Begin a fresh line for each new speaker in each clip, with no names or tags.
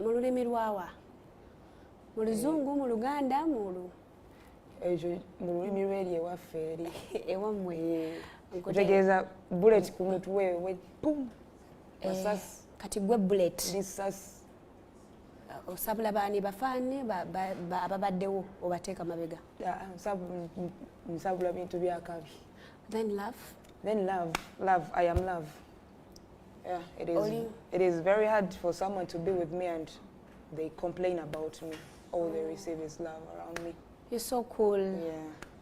mu lulimi lwawa mu luzungu mu luganda mu
lulimi lw'eri ewaffe eri
ewammwe
kutegeeza bullet ku mutwe we pum masasi
kati gwe bullet
lisasi
osabula baani bafaani ababaddewo obateeka mabega
nsabula bintu byakabi
then
love I am love. Yeah, it is very hard for someone to be with me and they complain about me. All they receive is love around me.
You're so cool.
Yeah.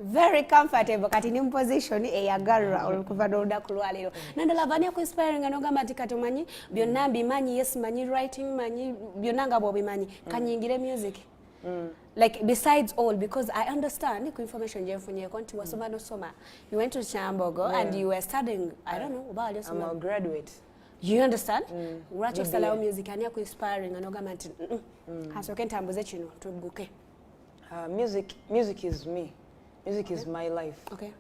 Very comfortable kati ni position eyagarra okuva n'olunaku lwaleero. Nandor Love ani akuinspiring n'ogamba nti kati omanyi byonna mbimanyi, yes manyi writing manyi byonna nga bw'obimanyi kanyingire music. Like besides all, because I understand ku information gye nfunyeeko nti wasoma nosoma. You went to Kyambogo and you were studying, I don't know, about your
I'm a graduate.
You understand? Lwaki osalawo music ani akuinspiring n'ogamba nti hasooke ntambuze kino tugguke.
Music is me. Music is my life.
Okay.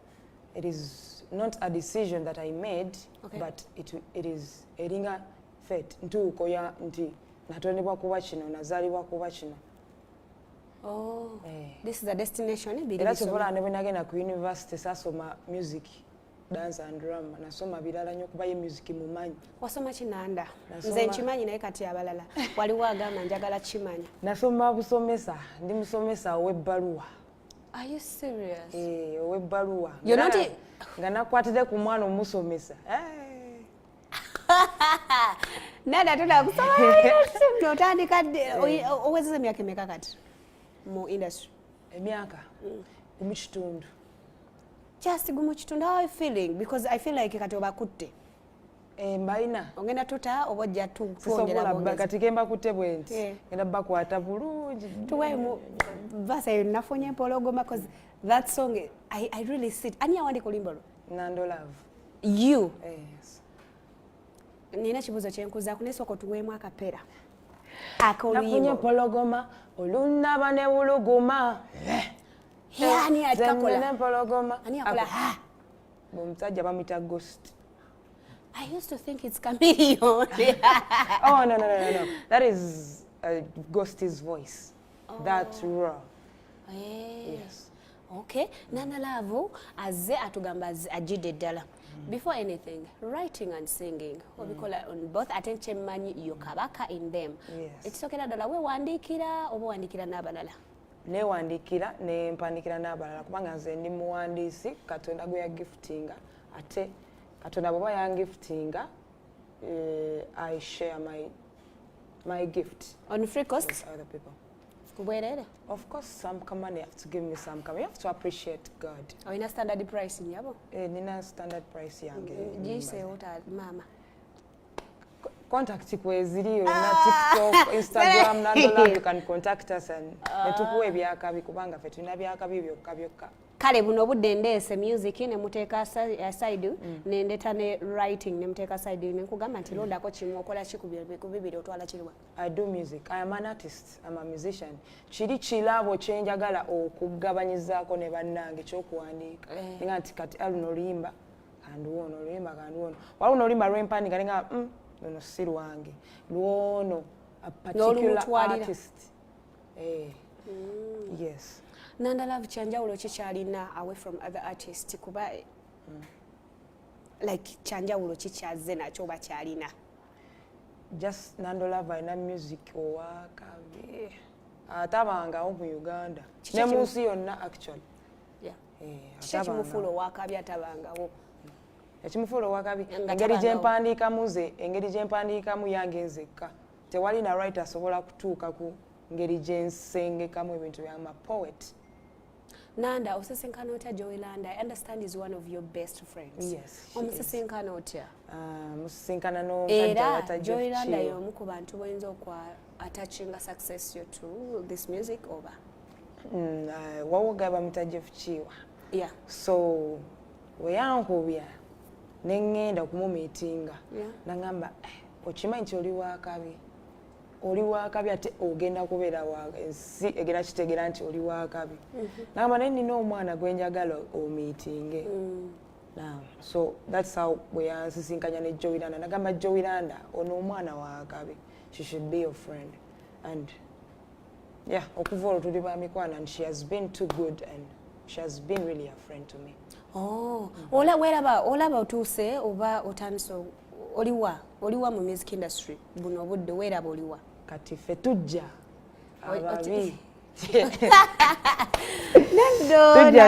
It is not a decision that I made, but it is eringa fate. Ntuuko ya nti natondebwa kuba kino, nazaalibwa kuba kino.
Oh, this is a destination.
Era kyobola ne bwe nagenda ku university sasoma music, dance and drama. Nasoma birala nnyo kuba ye music mumanyi.
Wasoma kinanda? Nze nkimanyi naye kati abalala. Waliwo agamba njagala kimanya.
Nasoma busomesa, ndi musomesa ow'ebbaluwa.
Are you serious?
Ow'ebbaluwa.
You're not
nga nakwatidde ku mwana omusomesa.
Nada tola kusoma n'otandika owezeza emyaka emeka kati mu industry?
Emyaka gumu kitundu.
Just gumu kitundu. How are you feeling? Because I feel like kati obakutte.
Mbalina.
Ogenda tuta oba ojja twongera bwongezi.
Kati gemba kutte bwenti. Ngenda bakwata bulungi.
Tuwe mu vasa nafunye empologoma because that song I really sit. Ani awandika oluyimba olwo?
Nandor Love.
You?
Yes.
Nina kibuzo kyenkuzaako nesooka otuweemu akapeera.
Nafunye empologoma olunaba ne buluguma.
Ani akakola?
Nze empologoma.
Ani akola?
Omusajja bamuyita Ghost.
I used to think it's chameleon.
Oh no. That is Ghost's voice. That raw. Yes.
Okay. Nandor Love azze atugamba ajidde ddala. Before anything, writing and singing, we call it on both attention manyi yokabaka in them.
Yes.
It's okay Nandor Love, we wandikira oba wandikira n'abalala?
Ne wandikira ne mpandikira n'abalala kubanga nze ndi muwandiisi Katonda gwe yagiftinga ate Katonda bw'aba yangiftinga I share my gift
on free cost
with other people.
Kubwerere?
Of course, some company have to give me some. You have to appreciate God.
Oh, in a standard price in yabo?
Nina standard price yange.
Jise uta mama.
Contact kweziriyo na TikTok, Instagram, Nandor Love, you can contact us and netukuwe byakabi kubanga fe tulina byakabi byokka.
Kale buno budde ndeese music ne muteeka aside ne ndeta ne writing ne muteeka aside ne nkugamba nti londako kimu okola ki ku bibiri otwala kiriwa? I
do music. I am an artist. I'm a musician. Kiri kirabo kyenjagala okugabanyizaako ne bannange ekyokuwandiika. Nga nti kati aluno oluyimba kandi wono oluyimba kandi wono. Waluno oluyimba lw'empandika nga luno si lwange. Lwono a particular artist. Yes.
Nandor Love kyanjawulo kikyalina away from other artists kuba like kyanjawulo kikyazze nakyo oba kyalina?
Just Nandor Love alina music owakabi atabangawo mu Uganda ne mu nsi yonna actually.
Kiki ekimufuula owakabi atabangawo?
Ekimufuula owakabi engeri gye mpandiikamu yange nzekka. Tewali na writer asobola kutuuka ku ngeri gye nsengekamu ebintu byama poet.
Nanda, osesenkana otya Joylanda? I understand is one of your best friends.
Yes.
Omusesenkana otya?
Musesenkana n'omusajja
era Joylanda y'omu ku bantu bwenza okwa attaching a success you to this music over?
Wawoga bamuyita Jeff Chiwa.
Yeah.
So we yankubya ne ngenda okumumiitinga. Nangamba okimanyi nti oli wakabi ate ogenda kubeera ensi egenda kitegeera nti oli wakabi. Nangamba naye nina omwana gwe njagala omiitinge. So that's how we yansisinkanya ne Joylanda. Nagamba Joylanda ono omwana wakabi. She should be your friend. and yeah, okuva olwo tuli ba mikwano, and she has been too good and she has been really a friend to me.
Oh, olaba otuuse oba otandise oliwa mu music industry buno obudde weeraba oliwa
kati ffe tujja ababi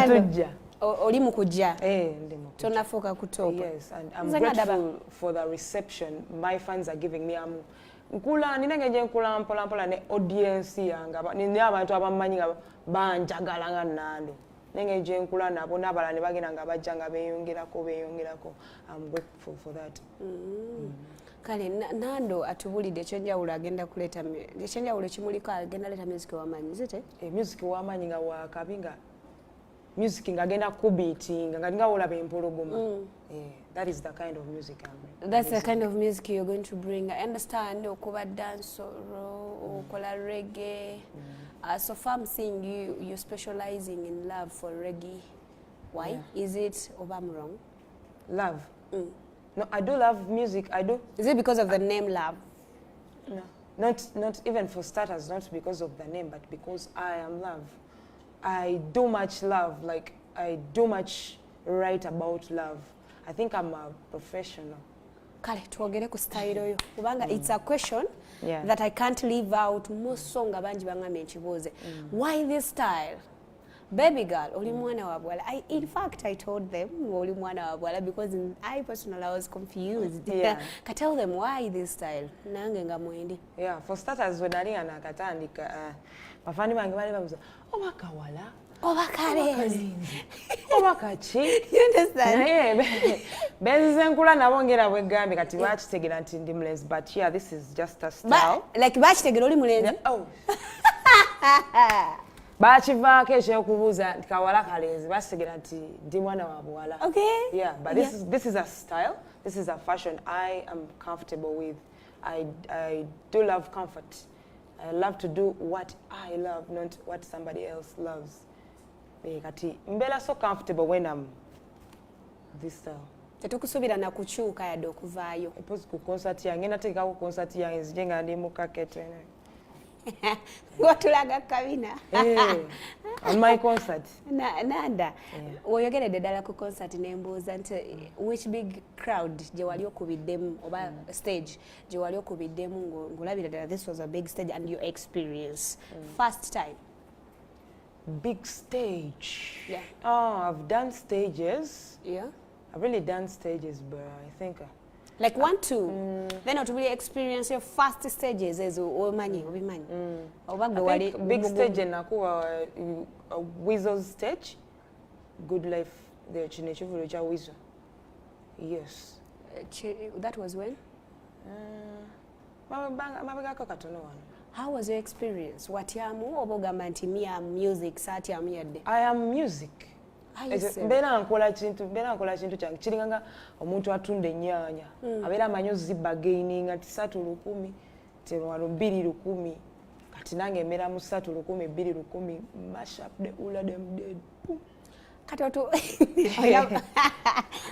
tujja
oli mu kujja
ndi mu kujja
tonafuuka ku top.
Yes, and I'm grateful for the reception my fans are giving me. Nkula ninenge je nkula mpola ne audience yanga ni abantu abamanyi banjagala nga Nando nenge je nkula nabo nabala ne bagenda nga bajja nga beyongerako. I'm grateful for that.
Kale Nando atubulidde ekyenjawulo agenda kuleta ekyenjawulo kimuliko agenda leta music wamanyi zite
music wamanyi nga wakabinga music nga agenda kubeatinga nga nga olaba empologoma. That is the kind of music
That's the kind of music you're going to bring. I understand okuba dancehall, okola reggae. So far I'm seeing you're specializing in love for reggae. Why? Yeah. Is it or I'm wrong?
Love. No, I do love music. I do.
Is it because of the name Love?
No, not even for starters. Not because of the name, but because I am love. I do much love. Like I do much write about love. I think I'm a professional.
Kale tuogere ku style oyo kubanga it's a question that I can't leave out. Most song abanji bangamye nkibuuze. Why this style? Baby girl, oli mwana wa bwala. In fact, I told them oli mwana wa bwala because I personally was confused. I tell them why this style. Nange nga mwendi.
Yeah, for starters when alinga nakatandika bafani bange bali babuza oba kawala
oba kalenzi
oba kachi.
You understand?
Yeah, benze nkula nabongera bwegambe kati bakitegera nti ndi mulenzi, but yeah, this is just a style.
Like bakitegera oli mulenzi.
Oh. Bachivaako ekyokubuuza kawala kalenzi basigera nti ndi mwana wa buwala.
Okay.
Yeah, but this is a style. This is a fashion I am comfortable with. I do love comfort. I love to do what I love, not what somebody else loves. Kati mbela so comfortable when I'm this style.
Tetukusubira na kuchuka yadde okuvaayo.
Suppose ku concert yange nateeka ku concert yange nzije nga ndi mu kakete.
Watulaga kabina.
On my concert.
Nanda. Oyogeredde ddala ku concert nembuuza nti which big crowd gye wali okubiddemu oba stage gye wali okubiddemu ng'olabira ddala this was a big stage and your experience. First time.
Big stage.
Yeah.
Oh, I've done stages.
Yeah.
I've really done stages, but I think
like 1, 2. Then not really experience your first stages as omanyi.
I think big stage nakuwa Weasel's stage. Good Life the Chinechivu cha Weasel. Yes.
That was when? How was your experience? What yamu obogamba nti mia music sati yamu yadde?
I am music. Mbera nkola kintu kyange kiringanga omuntu atunda ennyanya abeera amanyi ozibba gaininga ti 3,100 terwalo 2,100 kati nange emera mu 3,100 2,100 mash up the all of them dead.
Katoto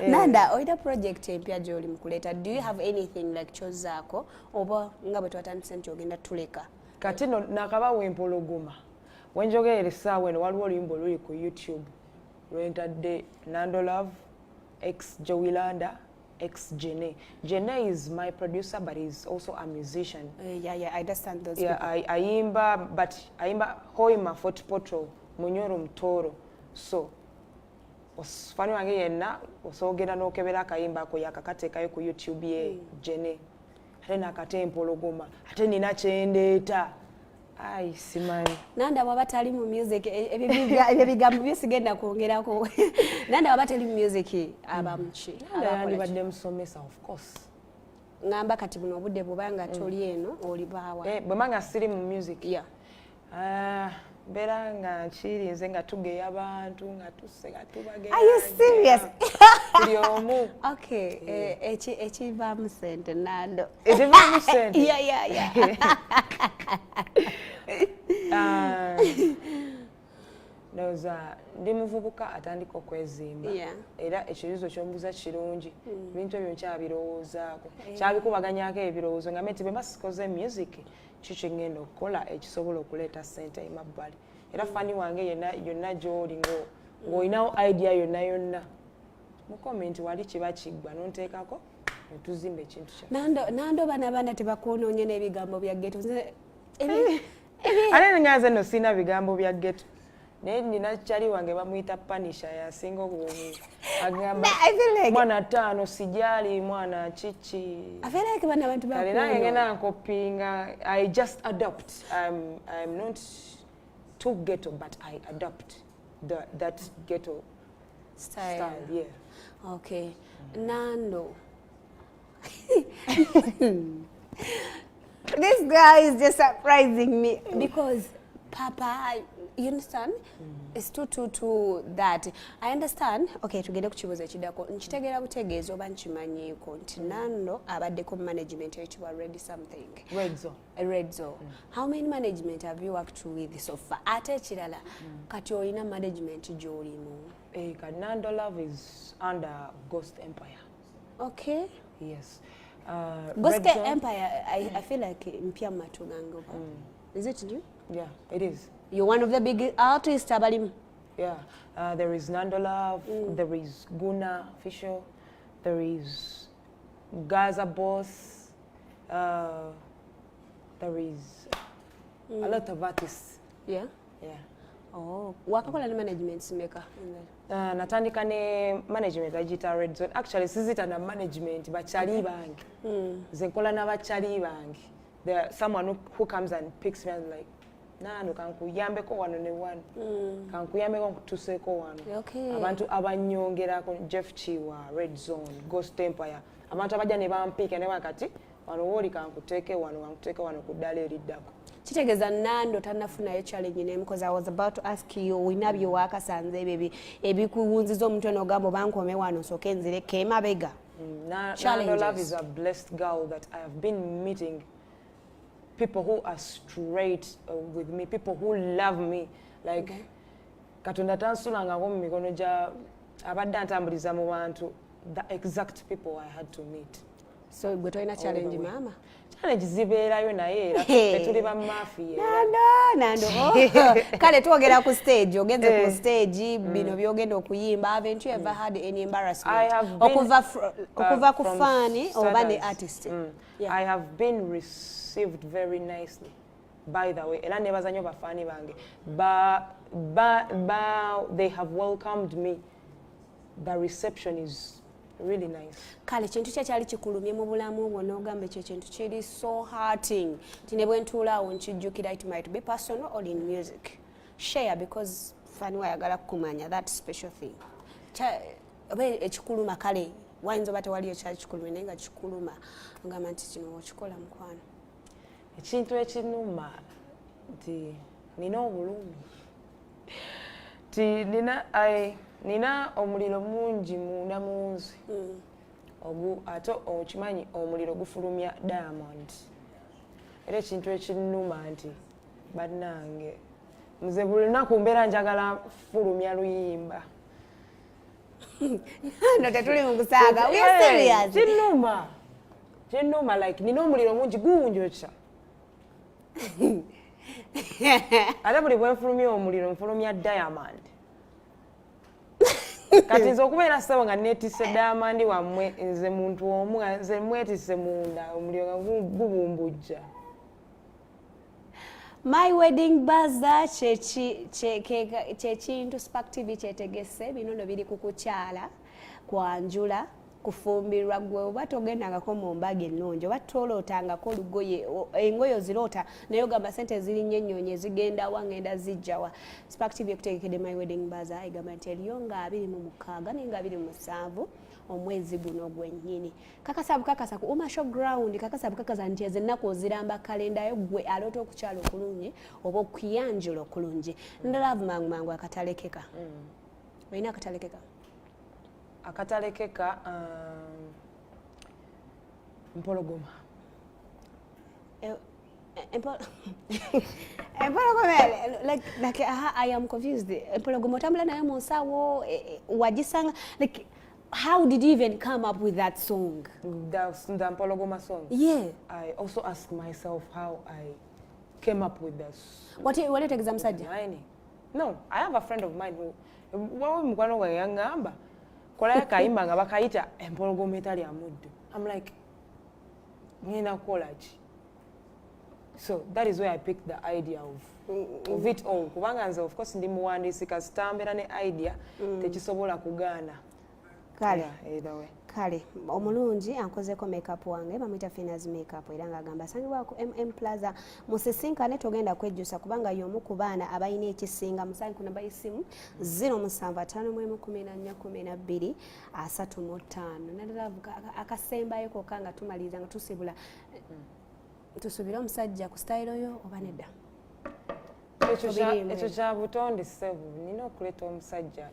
Nanda oida project empya gy'oli mu kuleta. Do you have anything like chozaako oba nga bwe twatandise nti ogenda tuleka?
Kati no nakabawo empologoma wenjogerera essaawa eno waliwo oluyimba oluli ku YouTube lwentadde Nandor Love ex Jowilanda ex Jene. Jene is my producer but he's also a musician.
Yeah, I understand those
people. Ayimba hoima Fort Potro Munyoro Mtoro. So osifani wange yenna osogera n'okebera akayimba ako yakakateekayo ku YouTube ye Jene. Ate nakate empologoma ate nina kyendeeta. Ai simani. Nanda
bwaba tali mu music ebigambo byesigenda kwongerako. Nanda bwaba tali mu music abamuki.
Nanda badde musomesa of course.
Ngamba kati buno obudde bubanga toli eno oli baawa.
Bwe manga siri mu music. Yeah. Bera nga nkirinze nga tugeya abantu nga tusega tubagera.
Are you serious?
Tuli
Okay. Ekivaamu sente Nando.
Ekivaamu sente?
Yeah.
Ndi muvubuka omuvubuka atandika okwezimba era ekibuuzo ky'ombuuza kirungi ebintu ebyo nkyabirowoozaako kyabikubaganyako ebirowoozo nga meti bwe basikoze music kiki ngenda okukola ekisobola okuleeta ssente emabbali era fani wange yonna gy'oli ng'olinawo idea yonna mu comment wali kiba kiggwa n'onteekako netuzimba ekintu kya
Nando bana tebakunoonye n'ebigambo bya ghetto
ate nganze nno sirina bigambo bya ghetto naye nina kyali wange bamuyita panisha yasinga obubuumi agamba mwana ttaano sijali mwana kiki kale nange ngenda nkopinga I just adopt I'm not too ghetto but I adopt that ghetto style yeah.
Okay. Nando. This guy is just surprising me because Papa, you understand? It's too that. I understand. Okay, tugende ku kibuuzo ekidako. Nkitegeera butegeeza oba nkimanyiiko nti Nando abaddeko management ekibwa Red something. Red Zone. How many management have you worked with so far? Ate ekirala kati olina management gy'olimu.
Nandor Love is under Ghost Empire.
Okay.
Yes.
Ghost Empire, I feel like mpya matugango. Is it you?
Yeah, it is.
You're one of the big artists, Abalim.
Yeah. There is Nandor Love, there is Guna Official, there is Gaza Boss, there is a lot of artists.
Yeah?
Yeah.
Oh, wakakola ni management maker.
Natandika ne management agita Red Zone. Actually, sizita na management bachali bangi. Zenkola na bachali bangi. There's someone who comes and picks me and like, Nando kankuyambeko wano ne wano. Kankuyambeko kutuseko wano.
Okay.
Abantu abanyongera ko Jeff Chiwa, Red Zone, Ghost Empire. Abantu abajja ne bampika ne wakati wano woli kankuteke wano kudala eriddako.
Kitegeeza Nando tannafunayo challenge name because I was about to ask you winabyo wakasanze baby ebikuwunziza omuntu n'ogamba bankome wano soke nzireke emabega.
Nandor Love is a blessed girl that I have been meeting people who are straight with me, people who love me like Katonda tansulanga mu mikono gya abadde antambuliza mu bantu the exact people I had to meet.
So gwe tolina challenge mama?
Challenge zibeerayo naye era tuli ba mafia.
Nando. Kale twogera ku stage, ogenze ku stage bino byogenda okuyimba. Haven't you ever had any embarrassment? Okuva ku fani oba ne artist?
I have been received very nicely. By the way, era nebaza nnyo bafani bange. They have welcomed me. The reception is really nice.
Kale kintu kyali kikulumye mu bulamu bwo n'ogamba ekyo kintu kiri so hurting. Tine bwe ntuulaawo nkijjukira it might be personal or in music. Share because fani wayagala kukumanya that special thing. Oba ekikuluma kale wayinza oba tewaliyo kyali kikulumye naye nga kikuluma ngamba nti kino okikola mukwano.
Ekintu ekinuma nti nina obulumi. Nina omuliro mungi munda munzi. Ate okimanyi omuliro gufulumya diamond. Era ekintu ekinnuma nti bannange nze buli lunaku mbeera njagala fulumya luyimba.
No tetuli mu kusaaga. We are serious.
Kinnuma like nina omuliro mungi gunjokya. Ate buli bwe nfulumya omuliro nfulumya diamond. Kati nze okubeera ssebo nga neetisse Diamond wammwe nze muntu omu nze mwetisse munda omuliro nga gubumbujja.
My wedding buzzer kyekintu Spark TV kyetegese bino no biri kukukyala kwanjula kufumbirwa gwe oba togendangako mu mbaga ennungi oba tolootangako olugoye engoye oziroota naye ogamba sente ziri nnyo ennyonyi zigenda wa ngenda zijjawa. Spark TV ekutegekedde My Wedding Buzzer egamba nti eriyo nga 26 naye nga 27 omwezi guno gwennyini. Kakasa bukakasa ku Umasho Ground kakasa bukakasa nti ezennaku oziramba kalendayo gwe aloota okukyala okulungi oba okuyanjula okulungi. Ndalava mangu akatalekeka. Olina akatalekeka?
Akatalekeka mpologoma.
Empologoma, like I am confused. Empologoma otambula nayo mu nsawo wagisanga, like how did you even come up with that song?
The Empologoma song?
Yeah.
I also ask myself how I came up with this.
What exam said?
No, I have a friend of mine who mukwano gwe yangamba kola kayimba nga bakayita empologoma etali amuddu. I'm like, ngenda college. So that is where I picked the idea of it all. Kubanga nze of course ndi muwandiisi kasitambera ne idea tekisobola kugaana.
Kale.
Either way.
Kale omulungi ankozeko makeup wange bamuyita Fina's makeup era ngagamba asangibwa ku MM Plaza musisinkane togenda kwejjusa kubanga y'omu ku baana abayina ekisinga musange ku namba y'essimu 075511412 35 Nandor akasembayo kokka nga tumaliza nga tusibula tusubira omusajja ku style yo oba nedda
ekyo kya butonde sebu nina okuleeta omusajja